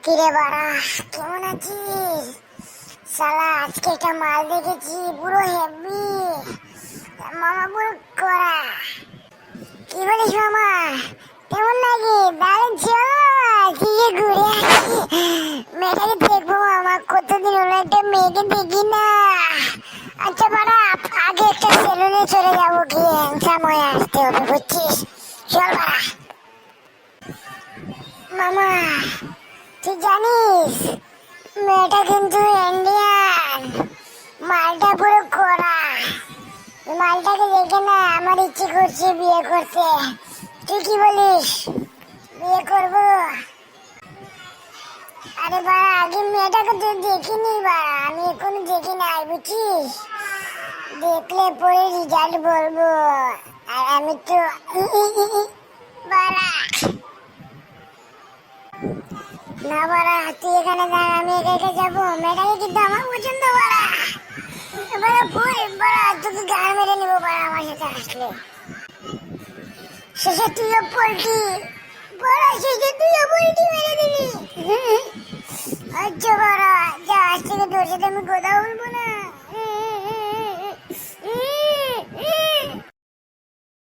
কিরে বাড়া, কেমন আছিস? শালা আজকে একটা মাল দেখেছি, পুরো হেভি মামা, পুরো কড়া। কি বলিস মামা, কেমন লাগে? দারুণ ছিল। কি যে ঘুরে আসি, মেয়েটাকে দেখবো মামা, কতদিন হলো একটা মেয়েকে দেখি না। আচ্ছা বাড়া, আগে একটা সেলুনে চলে যাবো, গিয়ে হ্যান্ডসাম হয়ে আসতে হবে, বুঝছিস? চল বাড়া। মামা, তুই জানিস মেয়েটা কিন্তু ইন্ডিয়ান, মালটা পুরো কড়া। মালটাকে দেখে না আমার ইচ্ছে করছে বিয়ে করতে। তুই কি বলিস, বিয়ে করবো? আরে বাড়া, আগে মেয়েটাকে তুই দেখিনি বাড়া, আমি এখনো দেখি নাই, বুঝছিস? দেখলে পরে রেজাল্ট বলবো। আর আমি তো বাড়া, না বাড়া, তুই এখানে দাঁড়া, আমি একা একা যাবো। মেয়েটাকে কিন্তু আমার পছন্দ বাড়া। বাড়া বল বাড়া, তোকে গান মেরে নেবো বাড়া আমার সাথে আসলে। শেষে তুইও পোল্টি বাড়া, শেষে তুইও পোল্টি মেরে দিবি। আচ্ছা বাড়া, যা, আজ থেকে তোর সাথে আমি কথা বলবো না।